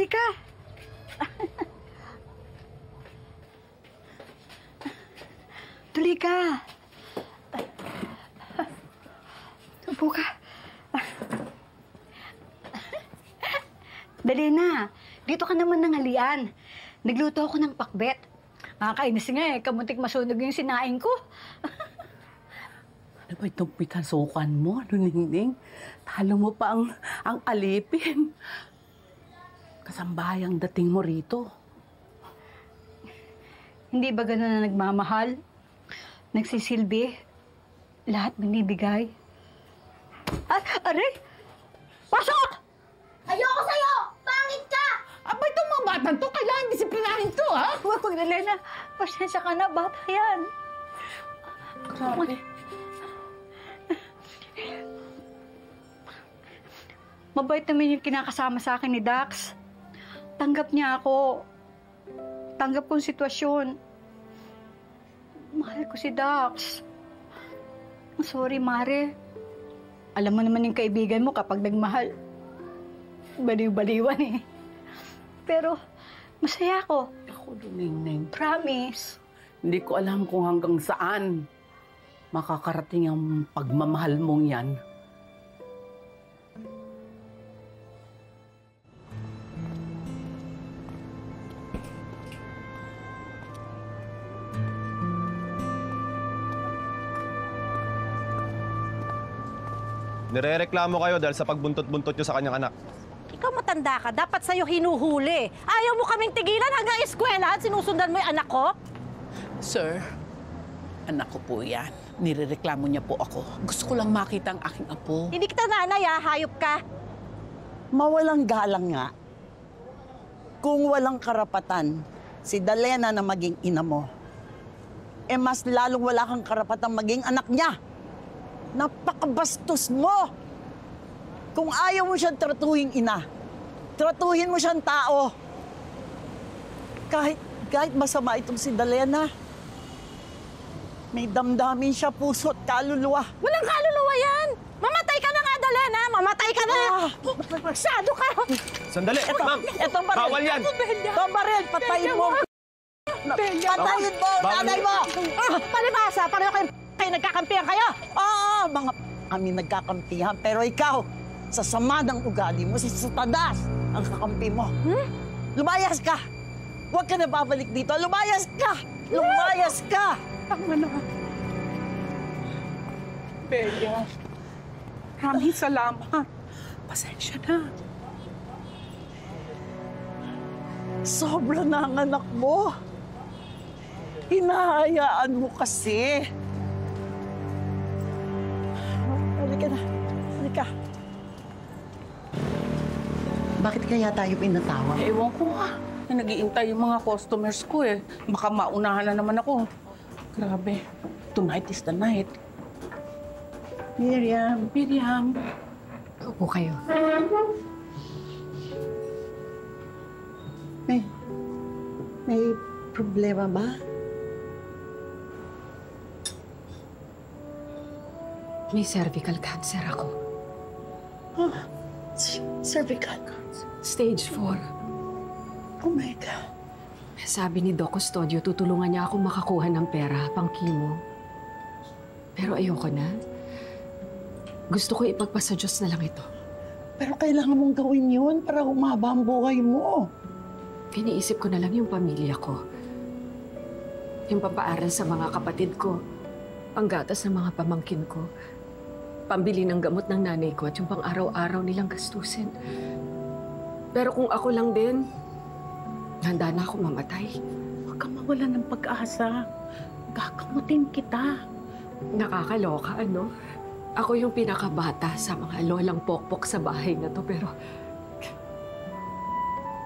halika. Tuloy ka. Upo ka. Dali na. Dito ka naman nanghalian. Nagluto ako ng pakbet. Nakakainis nga eh. Kamuntik masunog yung sinaing ko. Ano ba itong pikasukan mo, Ningning? Talo mo pa ang alipin. Kasambayang dating mo rito. Hindi ba gano'n na nagmamahal? Nagsisilbi? Lahat binibigay? Aray! Pasok! Ayoko sa'yo! Pangit ka! Aba, itong mga batang to, kailangan disiplinahin to, ha? Huwag, Magdalena. Pasensya ka na, bata yan. Grabe. Mabait naman yung kinakasama sa akin ni Dax. Tanggap niya ako. Tanggap kong sitwasyon. Mahal ko si Dax. Sorry, Mare. Alam mo naman yung kaibigan mo kapag nagmahal. Baliw-baliwan eh. Pero, masaya ako. Ako, Ningning. Promise. Hindi ko alam kung hanggang saan makakarating ang pagmamahal mong yan. Nirereklamo kayo dahil sa pagbuntot-buntot nyo sa kanyang anak. Ikaw matanda ka, dapat sa'yo hinuhuli. Ayaw mo kaming tigilan hanggang eskwelahan, sinusundan mo yung anak ko? Sir, anak ko po yan. Nirereklamo niya po ako. Gusto ko lang makita ang aking apo. Hindi kita nanay, hayop ka. Mawalang galang nga. Kung walang karapatan si Dalena na maging ina mo, eh mas lalong wala kang karapatang maging anak niya. Napakabastos mo! Kung ayaw mo siyang tratuhin ina, tratuhin mo siyang tao. Kahit masama itong si Dalena, may damdamin siya, puso't kaluluwa. Walang kaluluwa yan! Mamatay ka na nga, Dalena! Mamatay ka na! Masyado ka! Sandali! Ma'am! Ito baril! Bawal yan! Ito baril! Patayin mo! Patayin mo! Nanay mo! Palibasa! Pareho kayo nagkakampihan kayo! Oo, mga kami nagkakampihan. Pero ikaw, sa sama ng ugali mo, si Satanas ang kakampi mo. Lumayas ka! Huwag ka na babalik dito. Lumayas ka! Lumayas ka! Tama na. Bea, maraming salamat. Pasensya na. Sobra na ang anak mo. Hinahayaan mo kasi. Halika na. Halika. Bakit kaya tayo pinatawag? Ewan ko nga. Nag-iintay yung mga customers ko eh. Baka maunahan na naman ako. Grabe. Tonight is the night. Miriam. Upo kayo. May problema ba? May cervical cancer ako. Cervical cancer. Stage 4. Oh my God. Sabi ni Doc Custodio, tutulungan niya ako makakuha ng pera pang chemo. Pero ayoko na. Gusto ko ipagpasa Diyos na lang ito. Pero kailangan mong gawin yun para humaba ang buhay mo. Iniisip ko na lang yung pamilya ko. Yung papaaral sa mga kapatid ko. Panggatas ng mga pamangkin ko. Pambili ng gamot ng nanay ko at yung pang-araw-araw nilang gastusin. Pero kung ako lang din, handa na ako mamatay. Huwag kang mawala ng pag-asa. Gagamutin kita. Nakakaloka, ano? Ako yung pinakabata sa mga lolang pokpok sa bahay na to, pero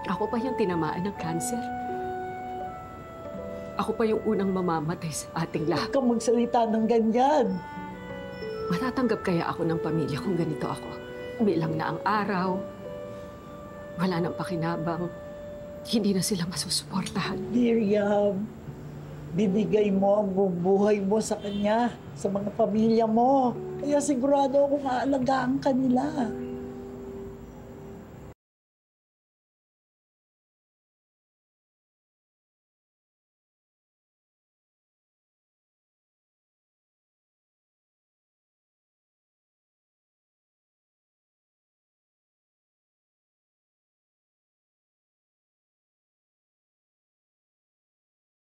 ako pa yung tinamaan ng cancer. Ako pa yung unang mamamatay sa ating lahat. Huwag kang magsalita ng ganyan. Matatanggap kaya ako ng pamilya kung ganito ako? Bilang na ang araw, wala nang pakinabang, hindi na sila masusuportahan. Miriam, binigay mo ang buong buhay mo sa kanya, sa mga pamilya mo. Kaya sigurado akong aalagaan ka nila.